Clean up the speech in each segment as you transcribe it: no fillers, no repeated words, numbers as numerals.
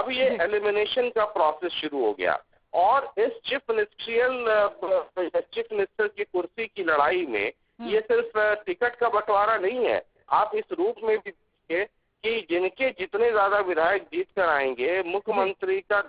अब ये एलिमिनेशन का प्रोसेस शुरू हो गया और इस चीफ मिनिस्टर की कुर्सी की लड़ाई में ये सिर्फ टिकट का बंटवारा नहीं है। आप इस रूप में भी देखिए कि जिनके जितने ज्यादा विधायक जीत कर आएंगे, मुख्यमंत्री का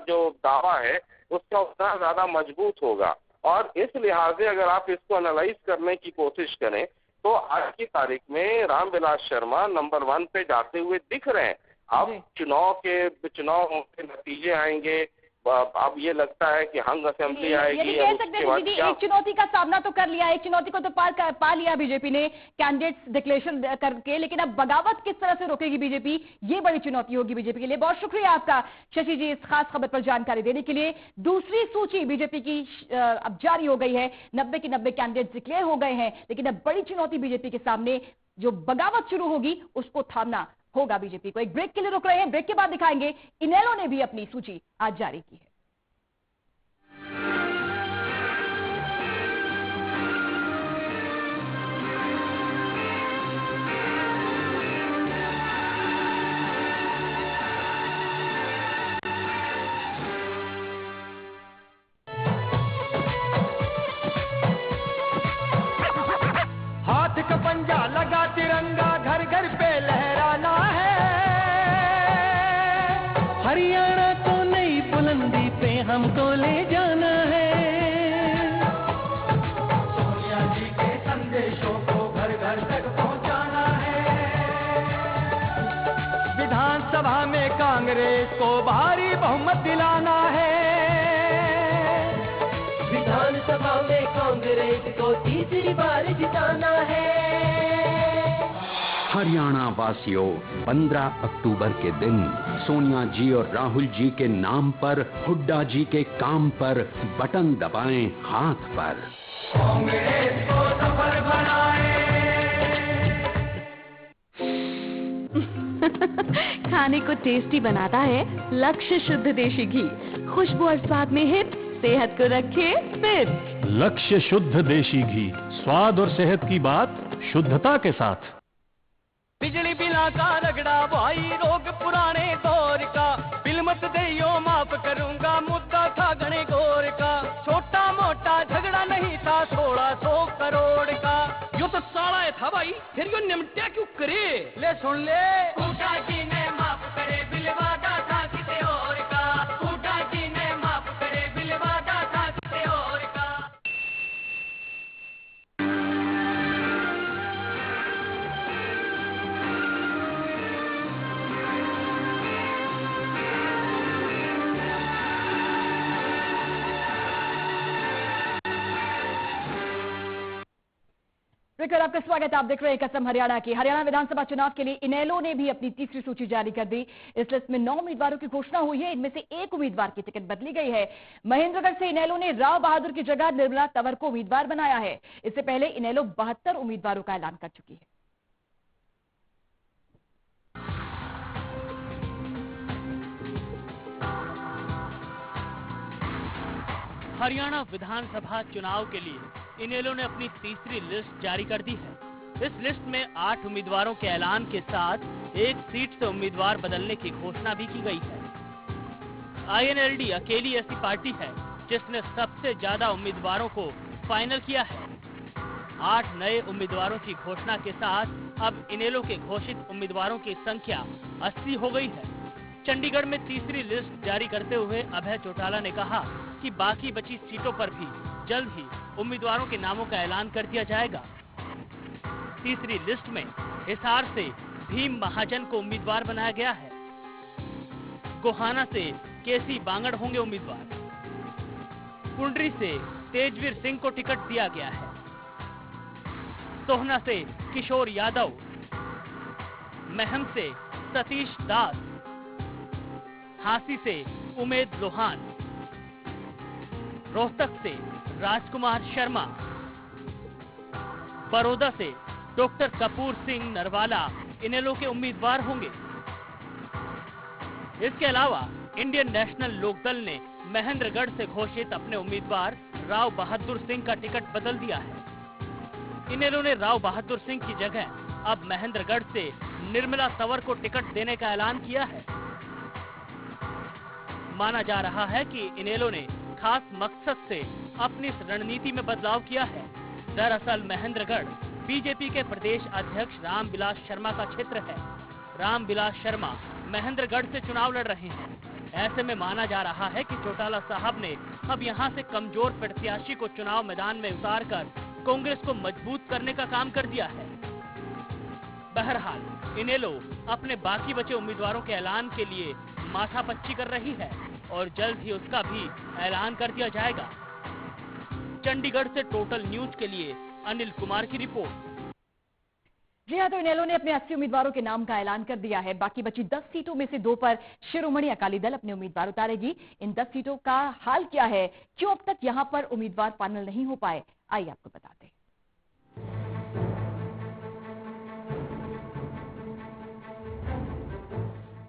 जो दावा है उसका उतना ज्यादा मजबूत होगा। और इस लिहाज से अगर आप इसको एनालाइज करने की कोशिश करें तो आज की तारीख में रामविलास शर्मा नंबर 1 पे जाते हुए दिख रहे हैं। अब चुनाव के नतीजे आएंगे, अब ये लगता है कि हंग असेंबली आएगी। कह सकते हैं दीदी, एक चुनौती का सामना तो कर लिया, एक चुनौती को तो पा लिया बीजेपी ने कैंडिडेट्स डिक्लेरेशन करके, लेकिन अब बगावत किस तरह से रोकेगी बीजेपी, ये बड़ी चुनौती होगी बीजेपी के लिए। बहुत शुक्रिया आपका शशि जी, इस खास खबर पर जानकारी देने के लिए। दूसरी सूची बीजेपी की अब जारी हो गई है, 90 के 90 कैंडिडेट्स डिक्लेयर हो गए हैं, लेकिन अब बड़ी चुनौती बीजेपी के सामने, जो बगावत शुरू होगी उसको थामना होगा बीजेपी को। एक ब्रेक के लिए रुक रहे हैं, ब्रेक के बाद दिखाएंगे इनेलो ने भी अपनी सूची आज जारी की है। हाथ का पंजा लगा तिरंगा घर घर पे लहराना है, हरियाणा को नई बुलंदी पे हमको ले जाना है। सोनिया जी के संदेशों को घर घर तक पहुंचाना है। विधानसभा में कांग्रेस को भारी बहुमत दिलाना है। विधानसभा में कांग्रेस को तीसरी बार जिताना है। हरियाणा वासियों, 15 अक्टूबर के दिन सोनिया जी और राहुल जी के नाम पर, हुड्डा जी के काम पर बटन दबाएं हाथ पर। कांग्रेस को सफल बनाएं। खाने को टेस्टी बनाता है लक्ष्य शुद्ध देशी घी, खुशबू और स्वाद में हिट, सेहत को रखे फिट। लक्ष्य शुद्ध देशी घी, स्वाद और सेहत की बात शुद्धता के साथ। बिजली बिला का रगड़ा भाई, रोग पुराने दौर का, बिल मत देयो माफ करूंगा, मुद्दा था घने घोर का। छोटा मोटा झगड़ा नहीं था 1600 करोड़ का। यो तो साला है था भाई, फिर यो निमटा क्यों करे? ले सुन ले, हुड्डा जी ने माफ करे, बिल वादा था किसी और का। हुड्डा जी ने माफ करे, बिल वादा था किसी और का। फिर आपका स्वागत। आप देख रहे हैं कसम हरियाणा की। हरियाणा विधानसभा चुनाव के लिए इनेलो ने भी अपनी तीसरी सूची जारी कर दी। इस लिस्ट में 9 उम्मीदवारों की घोषणा हुई है, इनमें से एक उम्मीदवार की टिकट बदली गई है। महेंद्रगढ़ से इनेलो ने राव बहादुर की जगह निर्मला तंवर को उम्मीदवार बनाया है। इससे पहले इनेलो 72 उम्मीदवारों का ऐलान कर चुकी है। हरियाणा विधानसभा चुनाव के लिए इनेलो ने अपनी तीसरी लिस्ट जारी कर दी है। इस लिस्ट में 8 उम्मीदवारों के ऐलान के साथ एक सीट से उम्मीदवार बदलने की घोषणा भी की गई है। INLD अकेली ऐसी पार्टी है जिसने सबसे ज्यादा उम्मीदवारों को फाइनल किया है। 8 नए उम्मीदवारों की घोषणा के साथ अब इनेलो के घोषित उम्मीदवारों की संख्या 80 हो गई है। चंडीगढ़ में तीसरी लिस्ट जारी करते हुए अभय चौटाला ने कहा कि बाकी बची सीटों पर भी जल्द ही उम्मीदवारों के नामों का ऐलान कर दिया जाएगा। तीसरी लिस्ट में हिसार से भीम महाजन को उम्मीदवार बनाया गया है। गोहाना से केसी बांगड़ होंगे उम्मीदवार। कुंडरी से तेजवीर सिंह को टिकट दिया गया है। सोहना से किशोर यादव, महम से सतीश दास, हांसी से उमेद लोहान, रोहतक से राजकुमार शर्मा, बड़ौदा से डॉक्टर कपूर सिंह नरवाला इनेलो के उम्मीदवार होंगे। इसके अलावा इंडियन नेशनल लोकदल ने महेंद्रगढ़ से घोषित अपने उम्मीदवार राव बहादुर सिंह का टिकट बदल दिया है। इनेलो ने राव बहादुर सिंह की जगह अब महेंद्रगढ़ से निर्मला तंवर को टिकट देने का ऐलान किया है। माना जा रहा है कि इनेलो ने खास मकसद से अपनी इस रणनीति में बदलाव किया है। दरअसल महेंद्रगढ़ बीजेपी के प्रदेश अध्यक्ष रामविलास शर्मा का क्षेत्र है। रामविलास शर्मा महेंद्रगढ़ से चुनाव लड़ रहे हैं। ऐसे में माना जा रहा है कि चौटाला साहब ने अब यहां से कमजोर प्रत्याशी को चुनाव मैदान में उतारकर कांग्रेस को मजबूत करने का काम कर दिया है। बहरहाल इनेलो अपने बाकी बचे उम्मीदवारों के ऐलान के लिए माथापच्ची कर रही है और जल्द ही उसका भी ऐलान कर दिया जाएगा। चंडीगढ़ से टोटल न्यूज के लिए अनिल कुमार की रिपोर्ट। जी हाँ, तो इनेलो ने अपने 80 उम्मीदवारों के नाम का ऐलान कर दिया है। बाकी बची 10 सीटों में से 2 पर शिरोमणि अकाली दल अपने उम्मीदवार उतारेगी। इन 10 सीटों का हाल क्या है, क्यों अब तक यहां पर उम्मीदवार फाइनल नहीं हो पाए, आइए आपको बताते हैं।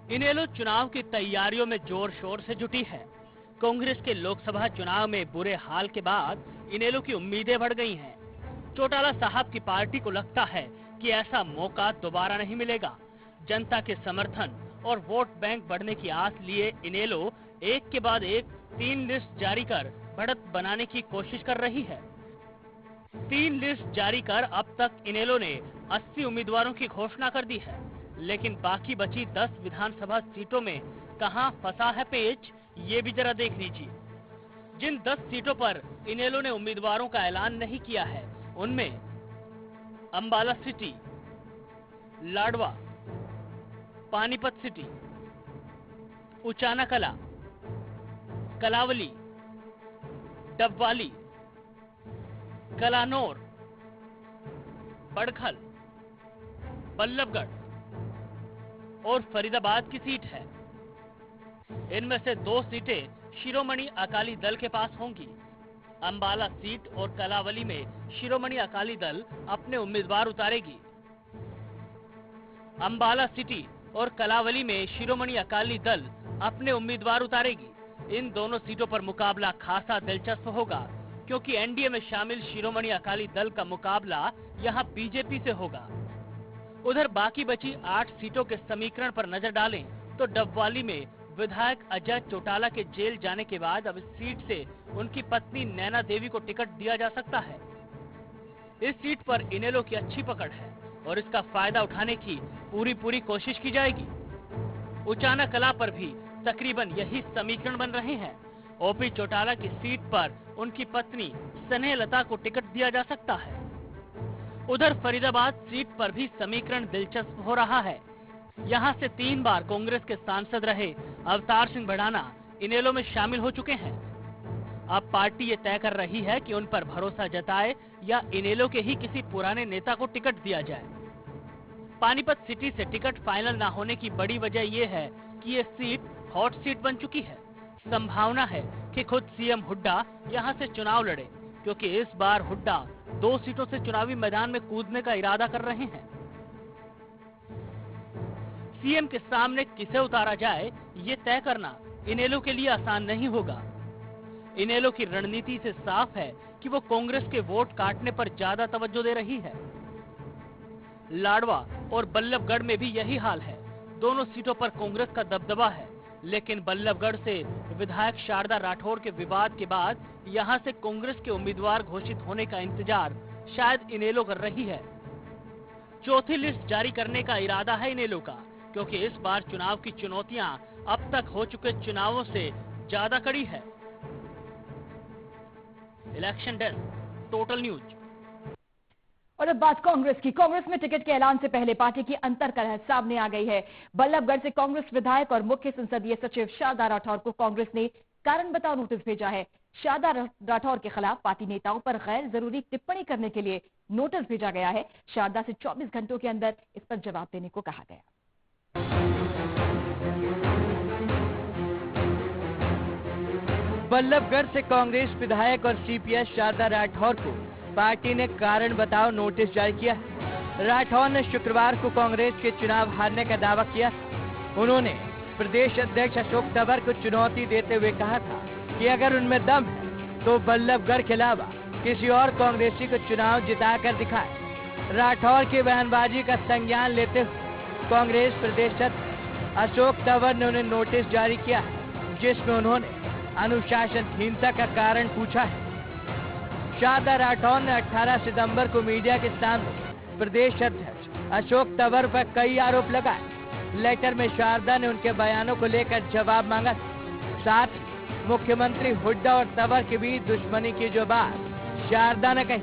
इनेलो चुनाव की तैयारियों में जोर शोर से जुटी है। कांग्रेस के लोकसभा चुनाव में बुरे हाल के बाद इनेलो की उम्मीदें बढ़ गई हैं। चौटाला साहब की पार्टी को लगता है कि ऐसा मौका दोबारा नहीं मिलेगा। जनता के समर्थन और वोट बैंक बढ़ने की आस लिए इनेलो एक के बाद एक 3 लिस्ट जारी कर बढ़त बनाने की कोशिश कर रही है। 3 लिस्ट जारी कर अब तक इनेलो ने 80 उम्मीदवारों की घोषणा कर दी है, लेकिन बाकी बची 10 विधानसभा सीटों में कहां फंसा है पेच, ये भी जरा देख लीजिए। जिन 10 सीटों पर इनेलो ने उम्मीदवारों का ऐलान नहीं किया है, उनमें अंबाला सिटी, लाडवा, पानीपत सिटी, उचाना कला, कलावली, डबवाली, कलानौर, बड़खल, बल्लभगढ़ और फरीदाबाद की सीट है। इनमें से 2 सीटें शिरोमणि अकाली दल के पास होंगी। अंबाला सीट और कलावली में शिरोमणि अकाली दल अपने उम्मीदवार उतारेगी। अंबाला सिटी और कलावली में शिरोमणि अकाली दल अपने उम्मीदवार उतारेगी। इन दोनों सीटों पर मुकाबला खासा दिलचस्प होगा, क्योंकि एनडीए में शामिल शिरोमणि अकाली दल का मुकाबला यहां बीजेपी से होगा। उधर बाकी बची 8 सीटों के समीकरण पर नजर डालें तो डबवाली में विधायक अजय चौटाला के जेल जाने के बाद अब इस सीट से उनकी पत्नी नैना देवी को टिकट दिया जा सकता है। इस सीट पर इनेलो की अच्छी पकड़ है और इसका फायदा उठाने की पूरी कोशिश की जाएगी। उचाना कला पर भी तकरीबन यही समीकरण बन रहे हैं। ओपी चौटाला की सीट पर उनकी पत्नी स्नेहलता को टिकट दिया जा सकता है। उधर फरीदाबाद सीट पर भी समीकरण दिलचस्प हो रहा है। यहां से 3 बार कांग्रेस के सांसद रहे अवतार सिंह भड़ाना इनेलो में शामिल हो चुके हैं। अब पार्टी ये तय कर रही है कि उन पर भरोसा जताए या इनेलो के ही किसी पुराने नेता को टिकट दिया जाए। पानीपत सिटी से टिकट फाइनल न होने की बड़ी वजह ये है कि ये सीट हॉट सीट बन चुकी है। संभावना है कि खुद सीएम हुड्डा यहां से चुनाव लड़े, क्योंकि इस बार हुड्डा 2 सीटों से चुनावी मैदान में कूदने का इरादा कर रहे हैं। सीएम के सामने किसे उतारा जाए, ये तय करना इनेलो के लिए आसान नहीं होगा। इनेलो की रणनीति से साफ है कि वो कांग्रेस के वोट काटने पर ज्यादा तवज्जो दे रही है। लाडवा और बल्लभगढ़ में भी यही हाल है। दोनों सीटों पर कांग्रेस का दबदबा है, लेकिन बल्लभगढ़ से विधायक शारदा राठौर के विवाद के बाद यहां से कांग्रेस के उम्मीदवार घोषित होने का इंतजार शायद इनेलो कर रही है। चौथी लिस्ट जारी करने का इरादा है इनेलो का, क्योंकि इस बार चुनाव की चुनौतियां अब तक हो चुके चुनावों से ज्यादा कड़ी है। Election desk, total news. और अब बात कांग्रेस की। कांग्रेस में टिकट के ऐलान से पहले पार्टी की अंतर्कलह सामने आ गई है। बल्लभगढ़ से कांग्रेस विधायक और मुख्य संसदीय सचिव शारदा राठौर को कांग्रेस ने कारण बताओ नोटिस भेजा है। शारदा राठौर के खिलाफ पार्टी नेताओं पर गैर जरूरी टिप्पणी करने के लिए नोटिस भेजा गया है। शारदा से 24 घंटों के अंदर इस पर जवाब देने को कहा गया। बल्लभगढ़ से कांग्रेस विधायक और सीपीएस शारदा राठौर को पार्टी ने कारण बताओ नोटिस जारी किया। राठौर ने शुक्रवार को कांग्रेस के चुनाव हारने का दावा किया। उन्होंने प्रदेश अध्यक्ष अशोक तंवर को चुनौती देते हुए कहा था कि अगर उनमें दम है तो बल्लभगढ़ के अलावा किसी और कांग्रेसी को चुनाव जिताकर दिखाए। राठौर की बयानबाजी का संज्ञान लेते हुए कांग्रेस प्रदेश अध्यक्ष अशोक तंवर ने उन्हें नोटिस जारी किया। जिसमें उन्होंने अनुशासनहीनता का कारण पूछा है। शारदा राठौर ने 18 सितंबर को मीडिया के सामने प्रदेश अध्यक्ष अशोक तंवर पर कई आरोप लगाए। लेटर में शारदा ने उनके बयानों को लेकर जवाब मांगा। साथ ही मुख्यमंत्री हुड्डा और तंवर के बीच दुश्मनी की जो बात शारदा ने कही,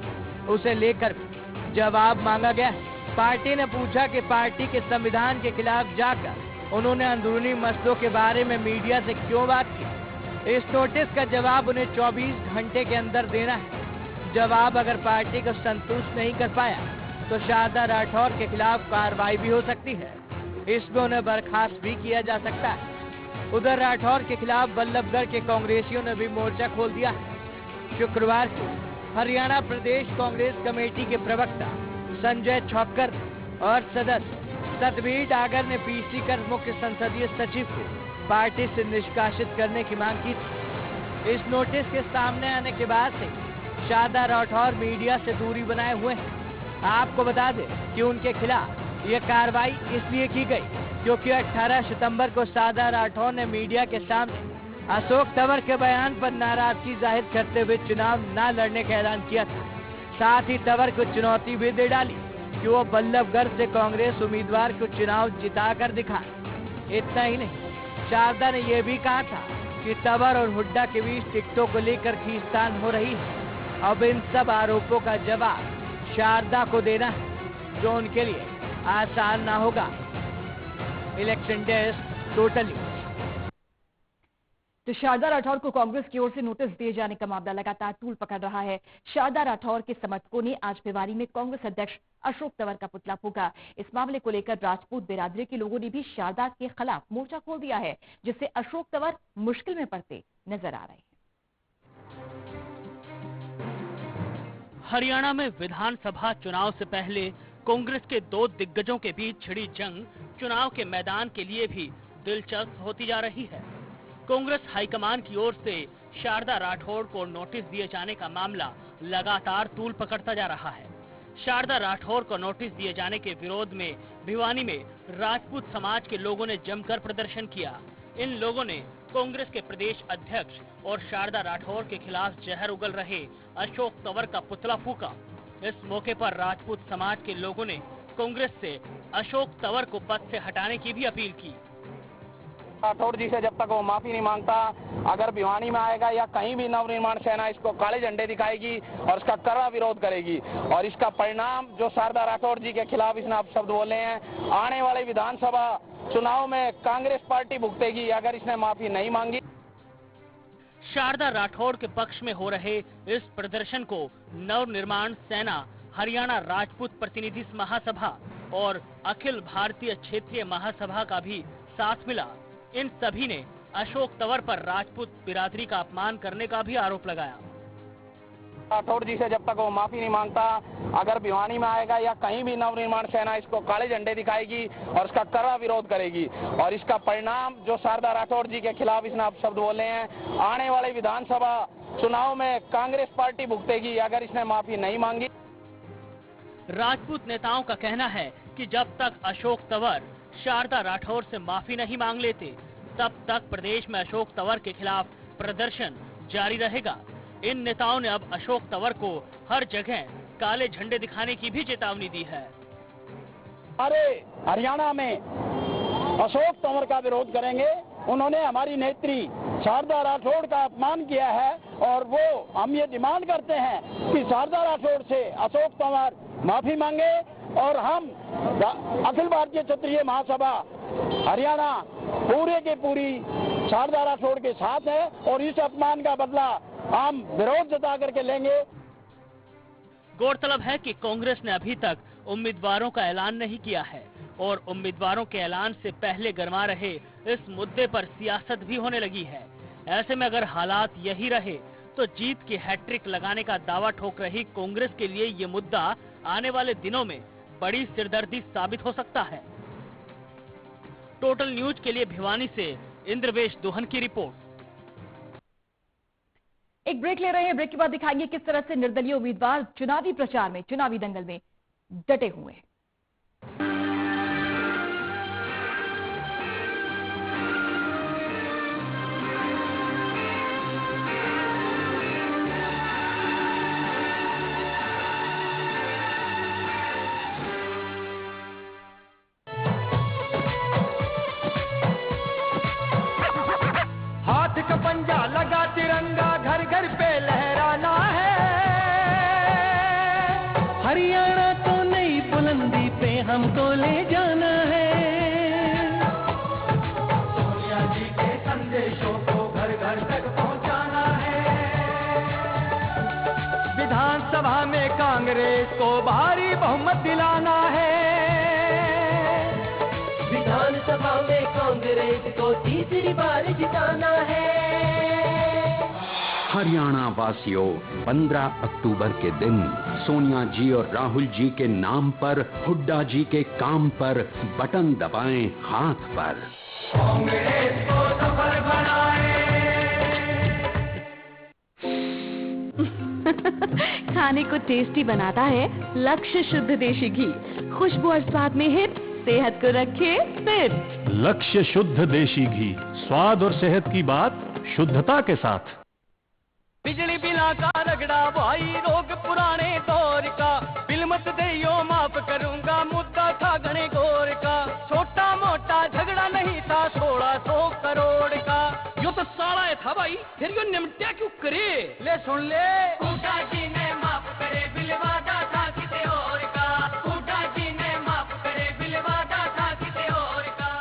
उसे लेकर भी जवाब मांगा गया। पार्टी ने पूछा कि पार्टी के संविधान के खिलाफ जाकर उन्होंने अंदरूनी मसलों के बारे में मीडिया से क्यों बात की। इस नोटिस का जवाब उन्हें 24 घंटे के अंदर देना है। जवाब अगर पार्टी को संतुष्ट नहीं कर पाया तो शारदा राठौर के खिलाफ कार्रवाई भी हो सकती है। इसमें उन्हें बर्खास्त भी किया जा सकता है। उधर राठौर के खिलाफ बल्लभगढ़ के कांग्रेसियों ने भी मोर्चा खोल दिया। शुक्रवार को हरियाणा प्रदेश कांग्रेस कमेटी के प्रवक्ता संजय छौक्कर और सदस्य सतबीर डागर ने पीसी कर मुख्य संसदीय सचिव को पार्टी से निष्कासित करने की मांग की थी। इस नोटिस के सामने आने के बाद से शारदा राठौर मीडिया से दूरी बनाए हुए हैं। आपको बता दें कि उनके खिलाफ ये कार्रवाई इसलिए की गई क्योंकि 18 सितंबर को शारदा राठौर ने मीडिया के सामने अशोक तंवर के बयान पर नाराजगी जाहिर करते हुए चुनाव न लड़ने का ऐलान किया था। साथ ही तंवर को चुनौती भी दे डाली कि वो बल्लभगढ़ से कांग्रेस उम्मीदवार को चुनाव जिताकर दिखाए। इतना ही नहीं, शारदा ने यह भी कहा था कि तंवर और हुड्डा के बीच टिकटों को लेकर खींचतान हो रही है। अब इन सब आरोपों का जवाब शारदा को देना है, जो उनके लिए आसान ना होगा। Election desk, total news. तो शारदा राठौर को कांग्रेस की ओर से नोटिस दिए जाने का मामला लगातार तूल पकड़ रहा है। शारदा राठौर के समर्थकों ने आज भिवानी में कांग्रेस अध्यक्ष अशोक तंवर का पुतला फूंका। इस मामले को लेकर राजपूत बिरादरी के लोगों ने भी शारदा के खिलाफ मोर्चा खोल दिया है, जिससे अशोक तंवर मुश्किल में पड़ते नजर आ रहे हैं। हरियाणा में विधानसभा चुनाव से पहले कांग्रेस के दो दिग्गजों के बीच छिड़ी जंग चुनाव के मैदान के लिए भी दिलचस्प होती जा रही है। कांग्रेस हाईकमान की ओर से शारदा राठौर को नोटिस दिए जाने का मामला लगातार तूल पकड़ता जा रहा है। शारदा राठौर को नोटिस दिए जाने के विरोध में भिवानी में राजपूत समाज के लोगों ने जमकर प्रदर्शन किया। इन लोगों ने कांग्रेस के प्रदेश अध्यक्ष और शारदा राठौर के खिलाफ जहर उगल रहे अशोक तंवर का पुतला फूंका। इस मौके पर राजपूत समाज के लोगों ने कांग्रेस से अशोक तंवर को पद से हटाने की भी अपील की। राठौर जी से जब तक वो माफी नहीं मांगता, अगर भिवानी में आएगा या कहीं भी नवनिर्माण सेना इसको काले झंडे दिखाएगी और इसका कड़ा विरोध करेगी। और इसका परिणाम जो शारदा राठौर जी के खिलाफ इसने आप शब्द बोले हैं, आने वाले विधानसभा चुनाव में कांग्रेस पार्टी भुगतेगी अगर इसने माफी नहीं मांगी। शारदा राठौर के पक्ष में हो रहे इस प्रदर्शन को नवनिर्माण सेना, हरियाणा राजपूत प्रतिनिधि महासभा और अखिल भारतीय क्षेत्रीय महासभा का भी साथ मिला। इन सभी ने अशोक तंवर पर राजपूत बिरादरी का अपमान करने का भी आरोप लगाया। राठौर जी से जब तक वो माफी नहीं मांगता, अगर भिवानी में आएगा या कहीं भी नवनिर्माण सेना इसको काले झंडे दिखाएगी और इसका कड़ा विरोध करेगी। और इसका परिणाम जो शारदा राठौर जी के खिलाफ इसने आप शब्द बोले हैं, आने वाले विधानसभा चुनाव में कांग्रेस पार्टी भुगतेगी अगर इसने माफी नहीं मांगी। राजपूत नेताओं का कहना है कि जब तक अशोक तंवर शारदा राठौर से माफी नहीं मांग लेते, तब तक प्रदेश में अशोक तंवर के खिलाफ प्रदर्शन जारी रहेगा। इन नेताओं ने अब अशोक तंवर को हर जगह काले झंडे दिखाने की भी चेतावनी दी है। अरे हरियाणा में अशोक तंवर का विरोध करेंगे। उन्होंने हमारी नेत्री शारदा राठौर का अपमान किया है और वो हम ये डिमांड करते हैं कि शारदा राठौर से अशोक तंवर माफी मांगे। और हम अखिल भारतीय क्षेत्रीय महासभा हरियाणा पूरे के पूरी शारदा राठौर के साथ है और इस अपमान का बदला हम विरोध जता करके लेंगे। गौरतलब है कि कांग्रेस ने अभी तक उम्मीदवारों का ऐलान नहीं किया है और उम्मीदवारों के ऐलान से पहले गरमा रहे इस मुद्दे पर सियासत भी होने लगी है। ऐसे में अगर हालात यही रहे तो जीत की हैट्रिक लगाने का दावा ठोक रही कांग्रेस के लिए ये मुद्दा आने वाले दिनों में बड़ी सिरदर्दी साबित हो सकता है। टोटल न्यूज के लिए भिवानी से इंद्रवेश दोहन की रिपोर्ट। एक ब्रेक ले रहे हैं। ब्रेक के बाद दिखाएंगे किस तरह से निर्दलीय उम्मीदवार चुनावी प्रचार में, चुनावी दंगल में डटे हुए हैं। संदेशों को घर घर तक पहुंचाना है। विधानसभा में कांग्रेस को भारी बहुमत दिलाना है। विधानसभा में कांग्रेस को तीसरी बार जिताना है। हरियाणा वासियों, 15 अक्टूबर के दिन सोनिया जी और राहुल जी के नाम पर, हुड्डा जी के काम पर बटन दबाएं हाथ पर। कांग्रेस को सफल बनाए। खाने को टेस्टी बनाता है लक्ष्य शुद्ध देशी घी। खुशबू और स्वाद में हिट, सेहत को रखे फिट। लक्ष्य शुद्ध देशी घी, स्वाद और सेहत की बात शुद्धता के साथ। बिजली बिला का रगड़ा भाई रोग पुराने दौर का, बिल मत देयो माफ करूंगा मुद्दा था घने घोर का। छोटा मोटा झगड़ा नहीं था 1600 करोड़ का। यो तो साला था भाई, फिर यो निमट्या क्यों करे? ले सुन ले, हुड्डा जी ने माफ करे बिल वादा था किसी और का। हुड्डा जी ने माफ करे बिल वादा था किसी और का।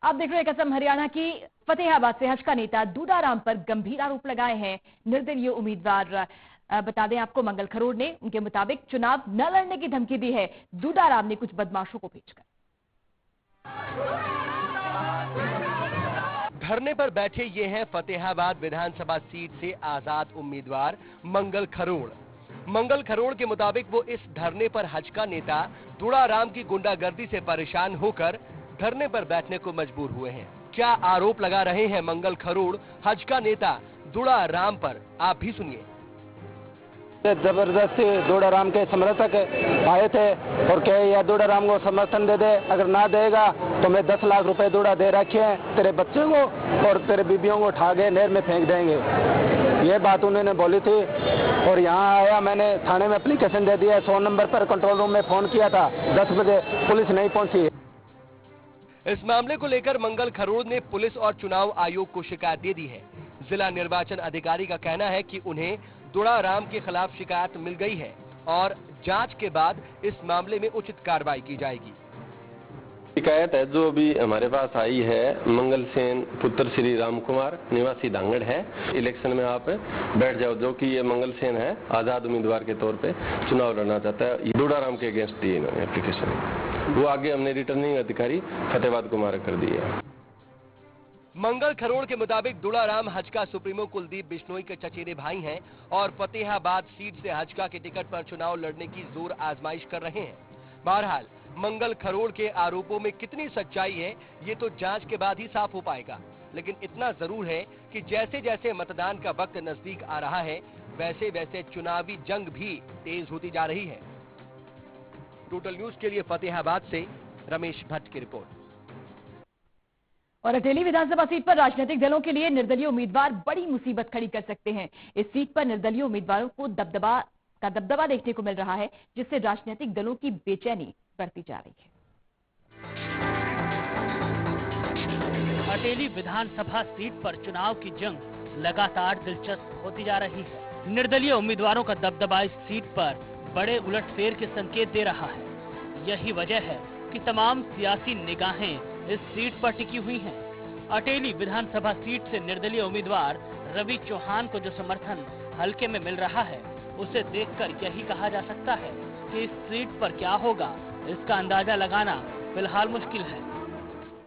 आप देख रहे हैं कसम हरियाणा की। फतेहाबाद से हज का नेता दूडाराम पर गंभीर आरोप लगाए हैं निर्दलीय उम्मीदवार। बता दें आपको, मंगल खरोड़ ने उनके मुताबिक चुनाव न लड़ने की धमकी दी है दूडाराम ने कुछ बदमाशों को भेजकर। धरने पर बैठे ये हैं फतेहाबाद विधानसभा सीट से आजाद उम्मीदवार मंगल खरोड़। मंगल खरोड़ के मुताबिक वो इस धरने पर हज का नेता दूडाराम की गुंडागर्दी से परेशान होकर धरने पर बैठने को मजबूर हुए हैं। क्या आरोप लगा रहे हैं मंगल खरोड़ हज का नेता दूडाराम पर, आप भी सुनिए। जबरदस्ती दूडाराम के समर्थक आए थे और कहे या दूडाराम को समर्थन दे दे, अगर ना देगा तो मैं 10 लाख रुपए दूडा दे रखे हैं, तेरे बच्चों को और तेरे बीबियों को उठा के नहर में फेंक देंगे। ये बात उन्होंने बोली थी और यहाँ आया, मैंने थाने में एप्लीकेशन दे दिया। 100 नंबर पर कंट्रोल रूम में फोन किया था, 10 बजे पुलिस नहीं पहुंची। इस मामले को लेकर मंगल खरोड़ ने पुलिस और चुनाव आयोग को शिकायत दे दी है। जिला निर्वाचन अधिकारी का कहना है कि उन्हें दूडाराम के खिलाफ शिकायत मिल गई है और जांच के बाद इस मामले में उचित कार्रवाई की जाएगी। शिकायत है जो अभी हमारे पास आई है, मंगल सेन पुत्र श्री राम कुमार निवासी धांगड़ है। इलेक्शन में आप बैठ जाओ, जो कि ये मंगल सेन है आजाद उम्मीदवार के तौर पे चुनाव लड़ना चाहता है। दूडाराम के अगेंस्ट दी इन्होंने एप्लीकेशन, वो आगे हमने रिटर्निंग अधिकारी फतेहाबाद को मार्क कर दिया। मंगल खरोड़ के मुताबिक दूडाराम हजका सुप्रीमो कुलदीप बिश्नोई के चचेरे भाई हैं और फतेहाबाद सीट से हजका के टिकट पर चुनाव लड़ने की जोर आजमाइश कर रहे हैं। बहरहाल मंगल खरोड़ के आरोपों में कितनी सच्चाई है ये तो जांच के बाद ही साफ हो पाएगा, लेकिन इतना जरूर है कि जैसे जैसे मतदान का वक्त नजदीक आ रहा है वैसे वैसे चुनावी जंग भी तेज होती जा रही है। टोटल न्यूज के लिए फतेहाबाद से रमेश भट्ट की रिपोर्ट। और अटेली विधानसभा सीट पर राजनीतिक दलों के लिए निर्दलीय उम्मीदवार बड़ी मुसीबत खड़ी कर सकते हैं। इस सीट पर निर्दलीय उम्मीदवारों को दबदबा देखने को मिल रहा है, जिससे राजनीतिक दलों की बेचैनी बढ़ती जा रही है। अटेली विधानसभा सीट पर चुनाव की जंग लगातार दिलचस्प होती जा रही है। निर्दलीय उम्मीदवारों का दबदबा इस सीट पर बड़े उलटफेर के संकेत दे रहा है। यही वजह है कि तमाम सियासी निगाहें इस सीट पर टिकी हुई हैं। अटेली विधानसभा सीट से निर्दलीय उम्मीदवार रवि चौहान को जो समर्थन हल्के में मिल रहा है, उसे देखकर यही कहा जा सकता है कि इस सीट पर क्या होगा, इसका अंदाजा लगाना फिलहाल मुश्किल है।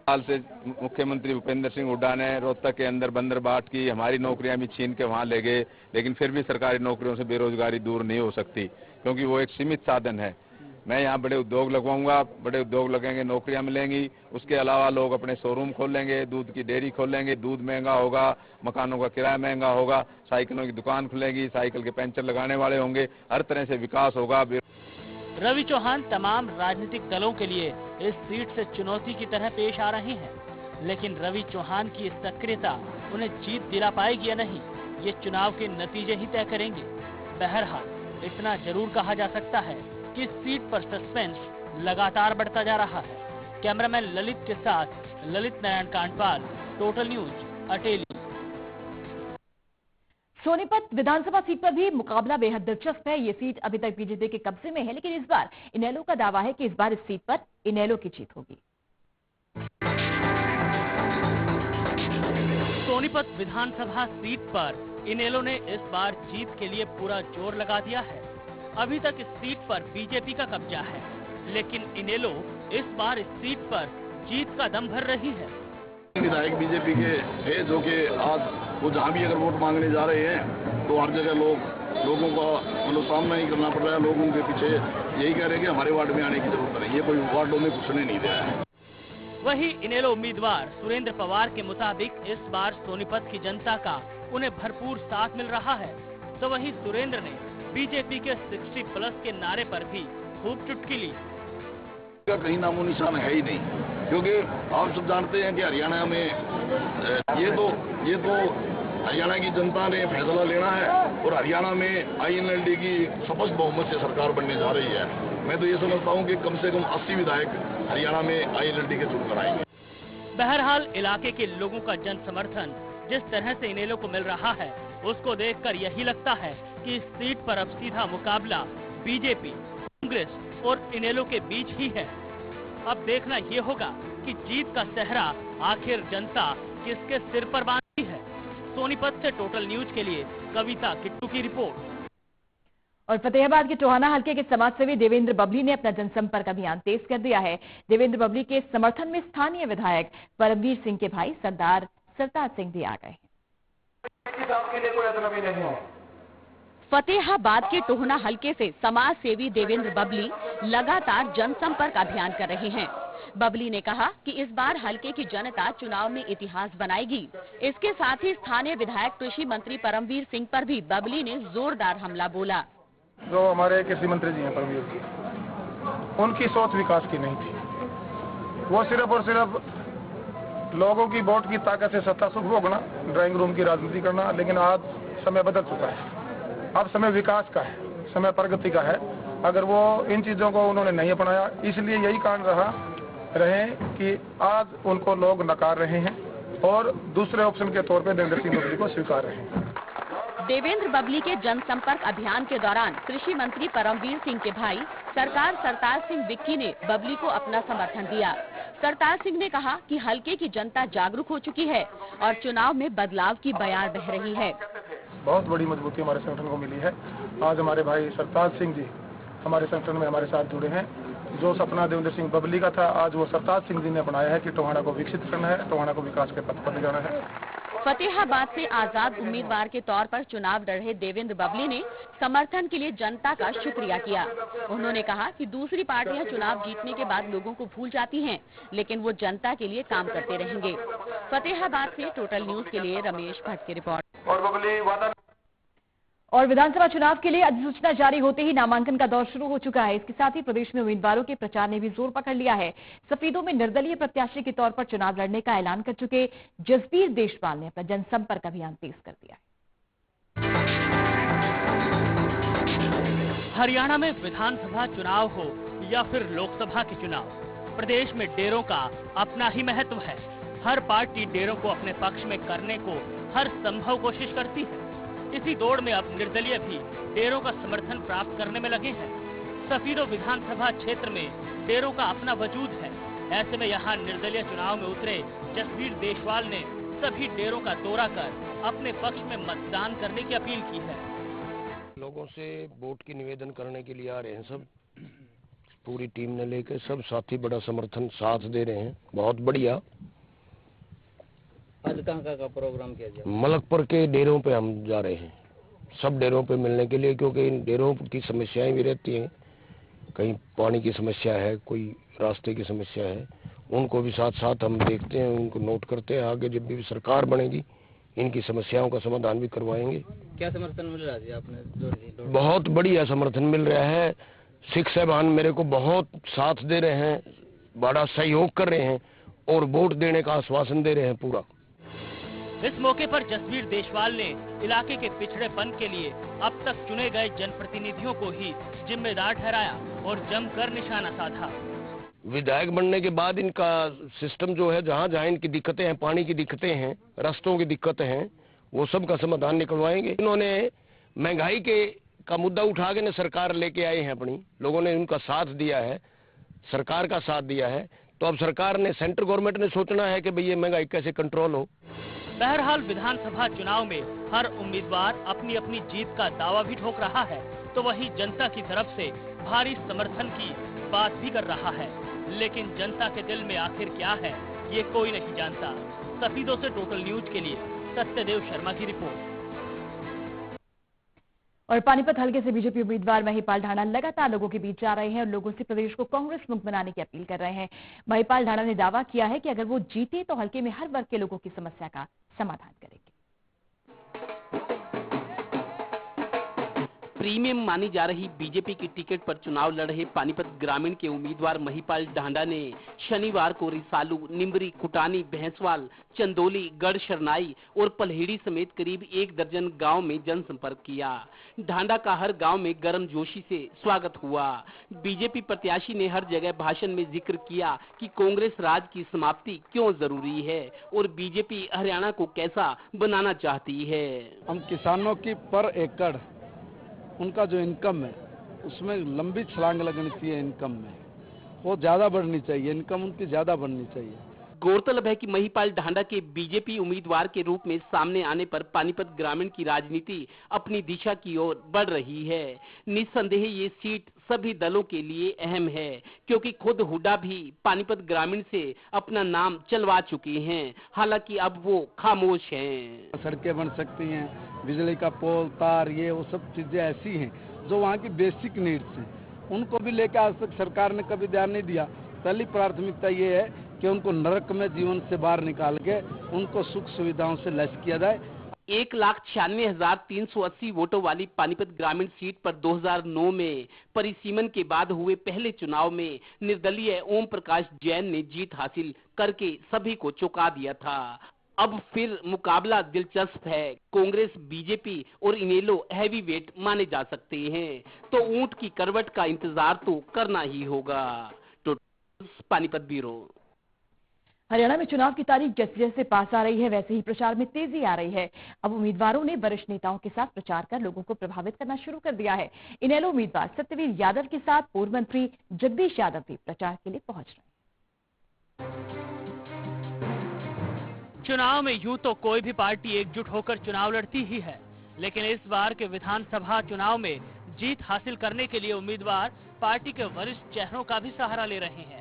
हाल से मुख्यमंत्री भूपेंद्र सिंह हुड्डा ने रोहतक के अंदर बंदरबाट की हमारी नौकरियां भी छीन के वहां ले गए, लेकिन फिर भी सरकारी नौकरियों से बेरोजगारी दूर नहीं हो सकती, क्योंकि वो एक सीमित साधन है। मैं यहाँ बड़े उद्योग लगवाऊंगा, बड़े उद्योग लगेंगे, नौकरियां मिलेंगी। उसके अलावा लोग अपने शोरूम खोलेंगे, दूध की डेयरी खोलेंगे, दूध महंगा होगा, मकानों का किराया महंगा होगा, साइकिलों की दुकान खुलेगी, साइकिल के पंचर लगाने वाले होंगे, हर तरह से विकास होगा। रवि चौहान तमाम राजनीतिक दलों के लिए इस सीट से चुनौती की तरह पेश आ रही है, लेकिन रवि चौहान की इस सक्रियता उन्हें जीत दिला पाएगी या नहीं, ये चुनाव के नतीजे ही तय करेंगे। बहरहाल इतना जरूर कहा जा सकता है कि इस सीट पर सस्पेंस लगातार बढ़ता जा रहा है। कैमरामैन ललित के साथ ललित नारायण कांडपाल, टोटल न्यूज, अटेली। सोनीपत विधानसभा सीट पर भी मुकाबला बेहद दिलचस्प है। ये सीट अभी तक बीजेपी के कब्जे में है, लेकिन इस बार इनेलो का दावा है कि इस बार इस सीट पर इनेलो की जीत होगी। सोनीपत विधानसभा सीट पर इनेलो ने इस बार जीत के लिए पूरा जोर लगा दिया है। अभी तक इस सीट पर बीजेपी का कब्जा है, लेकिन इनेलो इस बार इस सीट पर जीत का दम भर रही है। विधायक बीजेपी के है, जो कि आज वो जहाँ भी अगर वोट मांगने जा रहे हैं तो हर जगह लोगों का मतलब सामना ही करना पड़ रहा है। लोग उनके पीछे यही कह रहे हैं कि हमारे वार्ड में आने की जरूरत नहीं है, कोई वार्डों में घुसने नहीं दिया है। वही इनेलो उम्मीदवार सुरेंद्र पवार के मुताबिक इस बार सोनीपत की जनता का उन्हें भरपूर साथ मिल रहा है। तो वही सुरेंद्र ने बीजेपी के 60+ के नारे पर भी खूब चुटकी ली। कहीं नामो निशान है ही नहीं, क्योंकि आप सब जानते हैं कि हरियाणा में ये तो हरियाणा की जनता ने फैसला लेना है और हरियाणा में INLD की स्पष्ट बहुमत से सरकार बनने जा रही है। मैं तो ये समझता हूँ कि कम से कम 80 विधायक हरियाणा में INLD के चुनकर आएंगे। बहरहाल इलाके के लोगों का जन समर्थन जिस तरह से इनेलो को मिल रहा है, उसको देखकर यही लगता है कि इस सीट पर अब सीधा मुकाबला बीजेपी, कांग्रेस और इनेलो के बीच ही है। अब देखना ये होगा कि जीत का सेहरा आखिर जनता किसके सिर पर बांधती है। सोनीपत से टोटल न्यूज के लिए कविता किट्टू की रिपोर्ट। और फतेहाबाद के टोहाना हल्के के समाजसेवी देवेंद्र बबली ने अपना जनसंपर्क अभियान तेज कर दिया है। देवेंद्र बबली के समर्थन में स्थानीय विधायक परमवीर सिंह के भाई सरदार सरताज सिंह भी आ गए। फतेहाबाद के टोहाना हल्के से समाज सेवी देवेंद्र बबली लगातार जनसंपर्क अभियान कर रहे हैं। बबली ने कहा कि इस बार हल्के की जनता चुनाव में इतिहास बनाएगी। इसके साथ ही स्थानीय विधायक कृषि मंत्री परमवीर सिंह पर भी बबली ने जोरदार हमला बोला। जो हमारे कृषि मंत्री जी हैं परमवीर जी, उनकी सोच विकास की नहीं थी। वो सिर्फ और सिर्फ लोगों की वोट की ताकत से सत्ता सुख भोगना, ड्राइंग रूम की राजनीति करना। लेकिन आज समय बदल चुका है, अब समय विकास का है, समय प्रगति का है। अगर वो इन चीजों को उन्होंने नहीं अपनाया, इसलिए यही कारण रहे कि आज उनको लोग नकार रहे हैं और दूसरे ऑप्शन के तौर पे देवेंद्र सिंह बबली को स्वीकार रहे हैं। देवेंद्र बबली के जनसंपर्क अभियान के दौरान कृषि मंत्री परमवीर सिंह के भाई सरदार सरताज सिंह विक्की ने बबली को अपना समर्थन दिया। सरताज सिंह ने कहा कि हल्के की जनता जागरूक हो चुकी है और चुनाव में बदलाव की बयार बह रही है। बहुत बड़ी मजबूती हमारे संगठन को मिली है। आज हमारे भाई सरताज सिंह जी हमारे संगठन में हमारे साथ जुड़े हैं। जो सपना देवेंद्र सिंह बबली का था, आज वो सरताज सिंह जी ने अपनाया है कि टोहाना को विकसित करना है, टोहाना को विकास के पथ पर ले जाना है। फतेहाबाद से आजाद उम्मीदवार के तौर पर चुनाव लड़ रहे देवेंद्र बबली ने समर्थन के लिए जनता का शुक्रिया किया। उन्होंने कहा कि दूसरी पार्टियां चुनाव जीतने के बाद लोगों को भूल जाती हैं, लेकिन वो जनता के लिए काम करते रहेंगे। फतेहाबाद से टोटल न्यूज के लिए रमेश भट्ट की रिपोर्ट। और विधानसभा चुनाव के लिए अधिसूचना जारी होते ही नामांकन का दौर शुरू हो चुका है। इसके साथ ही प्रदेश में उम्मीदवारों के प्रचार ने भी जोर पकड़ लिया है। सफेदों में निर्दलीय प्रत्याशी के तौर पर चुनाव लड़ने का ऐलान कर चुके जसबीर देशपाल ने अपना जनसंपर्क अभियान तेज कर दिया है। हरियाणा में विधानसभा चुनाव हो या फिर लोकसभा के चुनाव, प्रदेश में डेरों का अपना ही महत्व है। हर पार्टी डेरों को अपने पक्ष में करने को हर संभव कोशिश करती है। इसी दौड़ में अब निर्दलीय भी डेरों का समर्थन प्राप्त करने में लगे हैं। सफीदों विधानसभा क्षेत्र में डेरों का अपना वजूद है। ऐसे में यहाँ निर्दलीय चुनाव में उतरे जसबीर देशपाल ने सभी डेरों का दौरा कर अपने पक्ष में मतदान करने की अपील की है। लोगों से वोट की निवेदन करने के लिए आ रहे हैं। सब पूरी टीम ने लेकर सब साथी बड़ा समर्थन साथ दे रहे हैं। बहुत बढ़िया। आज कहाँ का प्रोग्राम किया जाए? मलकपुर के डेरों पे हम जा रहे हैं, सब डेरों पे मिलने के लिए, क्योंकि इन डेरों की समस्याएं भी रहती हैं। कहीं पानी की समस्या है, कोई रास्ते की समस्या है, उनको भी साथ साथ हम देखते हैं, उनको नोट करते हैं। आगे जब भी सरकार बनेगी इनकी समस्याओं का समाधान भी करवाएंगे। क्या समर्थन मिल रहा है आपने? बहुत बढ़िया समर्थन मिल रहा है। सिख साहबान मेरे को बहुत साथ दे रहे हैं, बड़ा सहयोग कर रहे हैं और वोट देने का आश्वासन दे रहे हैं पूरा। इस मौके पर जसबीर देशपाल ने इलाके के पिछड़ेपन के लिए अब तक चुने गए जनप्रतिनिधियों को ही जिम्मेदार ठहराया और जमकर निशाना साधा। विधायक बनने के बाद इनका सिस्टम जो है, जहाँ जहाँ इनकी दिक्कतें हैं, पानी की दिक्कतें हैं, रास्तों की दिक्कतें हैं, वो सब का समाधान निकलवाएंगे। इन्होंने महंगाई का मुद्दा उठा के न सरकार लेके आए हैं, अपनी लोगों ने उनका साथ दिया है, सरकार का साथ दिया है। तो अब सरकार ने, सेंट्रल गवर्नमेंट ने सोचना है कि भाई ये महंगाई कैसे कंट्रोल हो। बहरहाल विधानसभा चुनाव में हर उम्मीदवार अपनी अपनी जीत का दावा भी ठोक रहा है, तो वही जनता की तरफ से भारी समर्थन की बात भी कर रहा है। लेकिन जनता के दिल में आखिर क्या है, ये कोई नहीं जानता। सफीदों से टोटल न्यूज के लिए सत्यदेव शर्मा की रिपोर्ट। और पानीपत हलके से बीजेपी उम्मीदवार महिपाल ढांडा लगातार लोगों के बीच जा रहे हैं और लोगों से प्रदेश को कांग्रेस मुक्त बनाने की अपील कर रहे हैं। महिपाल ढांडा ने दावा किया है कि अगर वो जीते तो हलके में हर वर्ग के लोगों की समस्या का समाधान करेंगे। प्रीमियम मानी जा रही बीजेपी की टिकट पर चुनाव लड़ रहे पानीपत ग्रामीण के उम्मीदवार महिपाल ढांडा ने शनिवार को रिसालू, निम्बरी, कुटानी, भैंसवाल, चंदोली, गढ़ शरनाई और पलहेड़ी समेत करीब 1 दर्जन गांव में जनसंपर्क किया। ढांडा का हर गांव में गर्मजोशी से स्वागत हुआ। बीजेपी प्रत्याशी ने हर जगह भाषण में जिक्र किया कि कांग्रेस राज की समाप्ति क्यों जरूरी है और बीजेपी हरियाणा को कैसा बनाना चाहती है। हम किसानों की पर एकड़ उनका जो इनकम है उसमें लंबी छलांग लगनी चाहिए। इनकम में वो ज्यादा बढ़नी चाहिए, इनकम उनकी ज्यादा बढ़नी चाहिए। गौरतलब है कि महिपाल ढांडा के बीजेपी उम्मीदवार के रूप में सामने आने पर पानीपत ग्रामीण की राजनीति अपनी दिशा की ओर बढ़ रही है। निस्संदेह ये सीट सभी दलों के लिए अहम है, क्योंकि खुद हुड्डा भी पानीपत ग्रामीण से अपना नाम चलवा चुके हैं। हालांकि अब वो खामोश हैं। सड़कें बन सकती हैं, बिजली का पोल, तार, ये वो सब चीजें ऐसी हैं जो वहाँ की बेसिक नीड्स हैं, उनको भी लेकर आज तक सरकार ने कभी ध्यान नहीं दिया। पहली प्राथमिकता ये है कि उनको नरक में जीवन से बाहर निकाल के उनको सुख सुविधाओं से लैस किया जाए। 1,96,380 वोटों वाली पानीपत ग्रामीण सीट पर 2009 में परिसीमन के बाद हुए पहले चुनाव में निर्दलीय ओम प्रकाश जैन ने जीत हासिल करके सभी को चौंका दिया था। अब फिर मुकाबला दिलचस्प है। कांग्रेस, बीजेपी और इनेलो हैवी वेट माने जा सकते हैं, तो ऊंट की करवट का इंतजार तो करना ही होगा। तो पानीपत ब्यूरो। हरियाणा में चुनाव की तारीख जैसे जैसे पास आ रही है, वैसे ही प्रचार में तेजी आ रही है। अब उम्मीदवारों ने वरिष्ठ नेताओं के साथ प्रचार कर लोगों को प्रभावित करना शुरू कर दिया है। इनेलो उम्मीदवार सत्यवीर यादव के साथ पूर्व मंत्री जगदीश यादव भी प्रचार के लिए पहुंच रहे हैं। चुनाव में यूं तो कोई भी पार्टी एकजुट होकर चुनाव लड़ती ही है, लेकिन इस बार के विधानसभा चुनाव में जीत हासिल करने के लिए उम्मीदवार पार्टी के वरिष्ठ चेहरों का भी सहारा ले रहे हैं।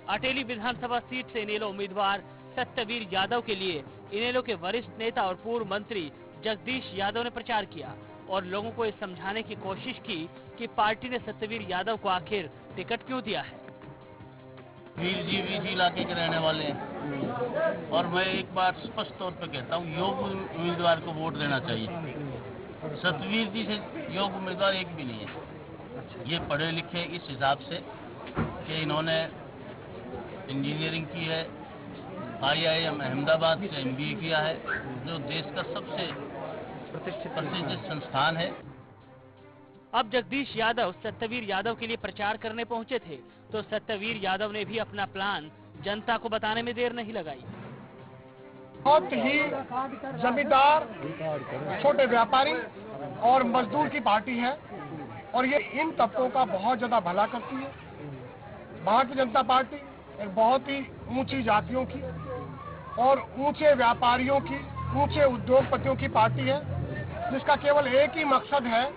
अटेली विधानसभा सीट से इनेलो उम्मीदवार सत्यवीर यादव के लिए इनेलो के वरिष्ठ नेता और पूर्व मंत्री जगदीश यादव ने प्रचार किया और लोगों को ये समझाने की कोशिश की कि पार्टी ने सत्यवीर यादव को आखिर टिकट क्यों दिया है। वीर जी इसी इलाके के रहने वाले हैं और मैं एक बार स्पष्ट तौर पर कहता हूँ, योग्य उम्मीदवार को वोट देना चाहिए। सत्यवीर जी से योग्य उम्मीदवार एक भी नहीं है। ये पढ़े लिखे इस हिसाब से कि इन्होंने इंजीनियरिंग की है, IIM अहमदाबाद से MBA किया है, जो देश का सबसे प्रतिष्ठित संस्थान है। अब जगदीश यादव सत्यवीर यादव के लिए प्रचार करने पहुंचे थे, तो सत्यवीर यादव ने भी अपना प्लान जनता को बताने में देर नहीं लगाई। बहुत ही जमींदार, छोटे व्यापारी और मजदूर की पार्टी है और ये इन तबकों का बहुत ज्यादा भला करती है। भारतीय जनता पार्टी एक बहुत ही ऊंची जातियों की और ऊंचे व्यापारियों की, ऊंचे उद्योगपतियों की पार्टी है, जिसका केवल एक ही मकसद है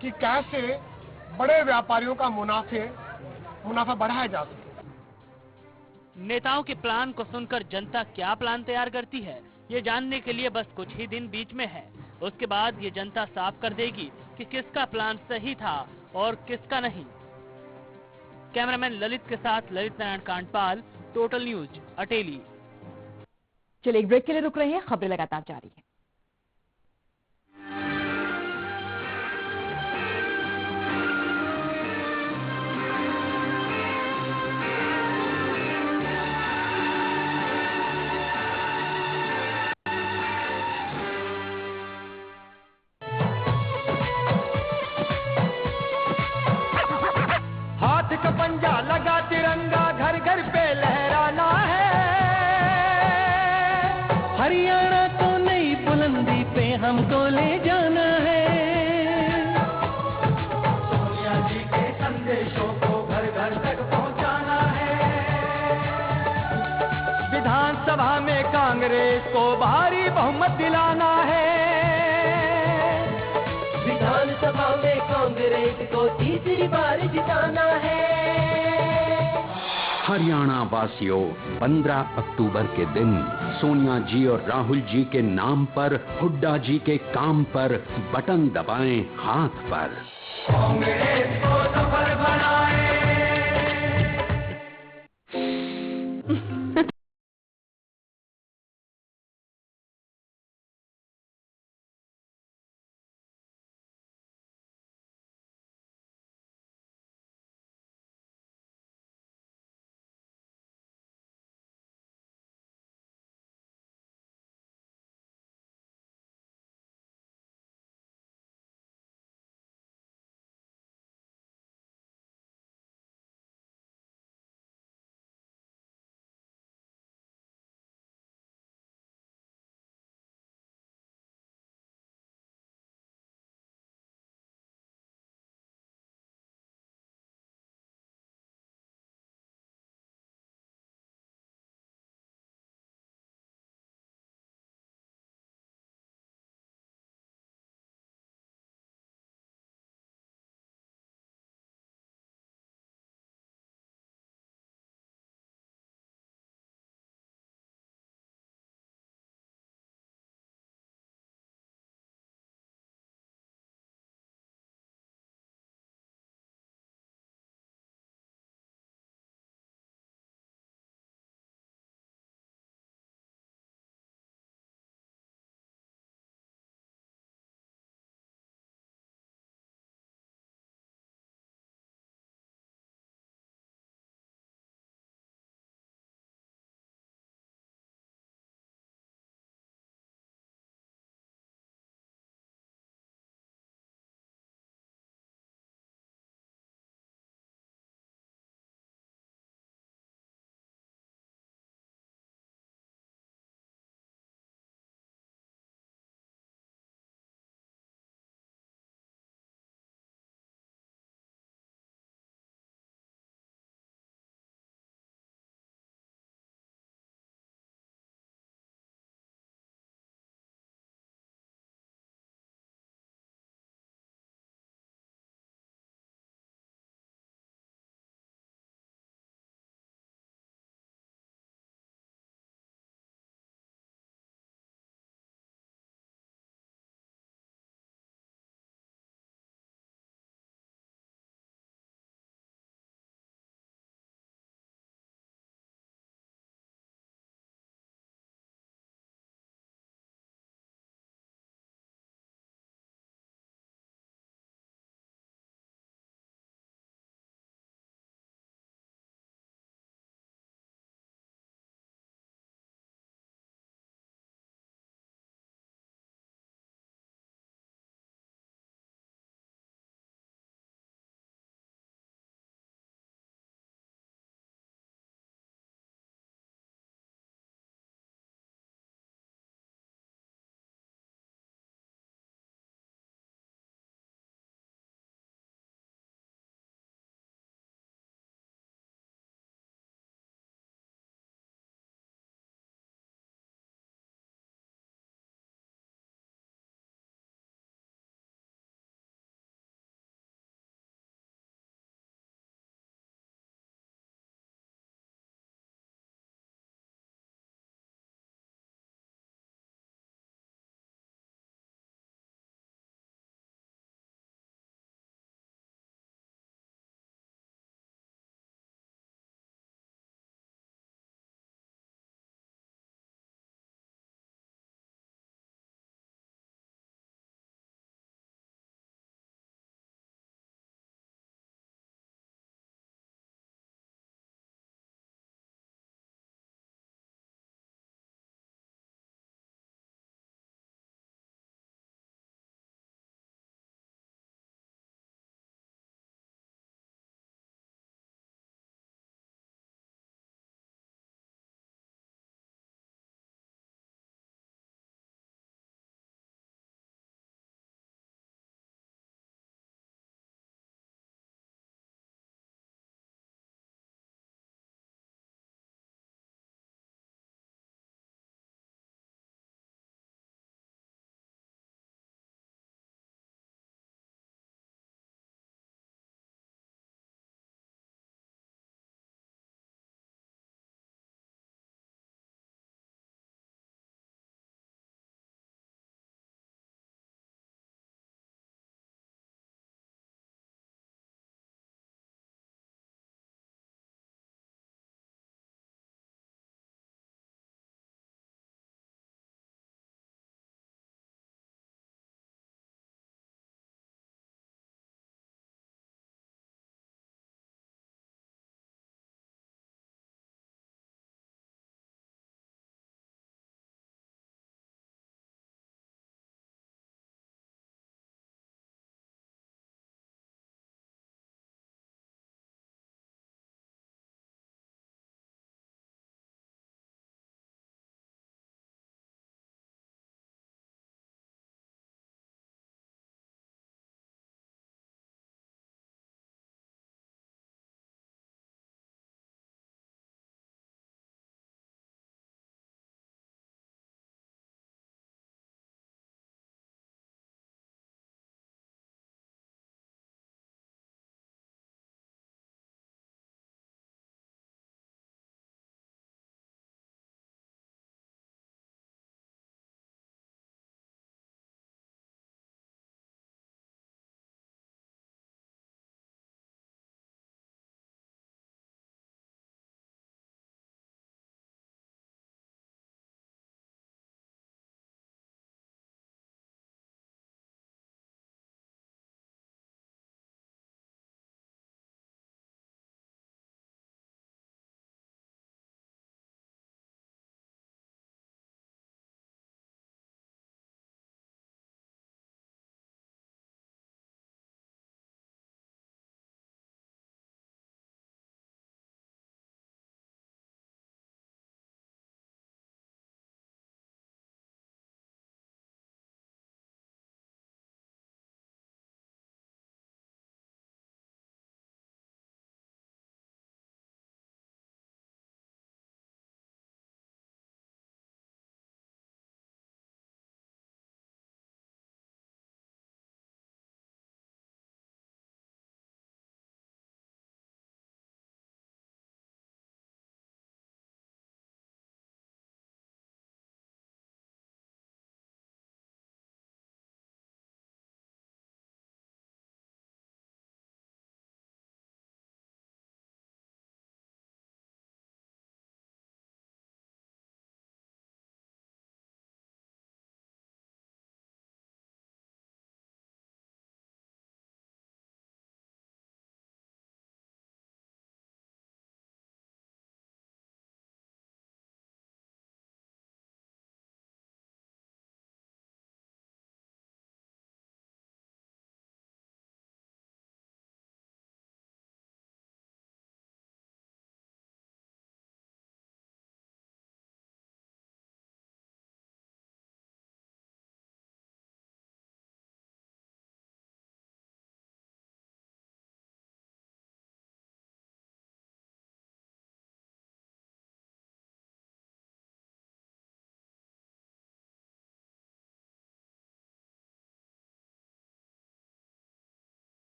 कि कैसे बड़े व्यापारियों का मुनाफा बढ़ाया जा सके। नेताओं के प्लान को सुनकर जनता क्या प्लान तैयार करती है, ये जानने के लिए बस कुछ ही दिन बीच में है। उसके बाद ये जनता साफ कर देगी कि किसका प्लान सही था और किसका नहीं। कैमरामैन ललित के साथ ललित नारायण कांडपाल, टोटल न्यूज, अटेली। चलिए एक ब्रेक के लिए रुक रहे हैं, खबरें लगातार जारी है। हाथ का पंजा लगा तिरंगा हरियाणा को नई बुलंदी पे हमको ले जाना है। सोनिया जी के संदेशों को घर घर तक पहुंचाना है। विधानसभा में कांग्रेस को भारी बहुमत दिलाना है। विधानसभा में कांग्रेस को तीसरी बार जिताना है। हरियाणा वासियों, 15 अक्टूबर के दिन सोनिया जी और राहुल जी के नाम पर, हुड्डा जी के काम पर बटन दबाएं हाथ पर। कांग्रेस को सफल बनाए।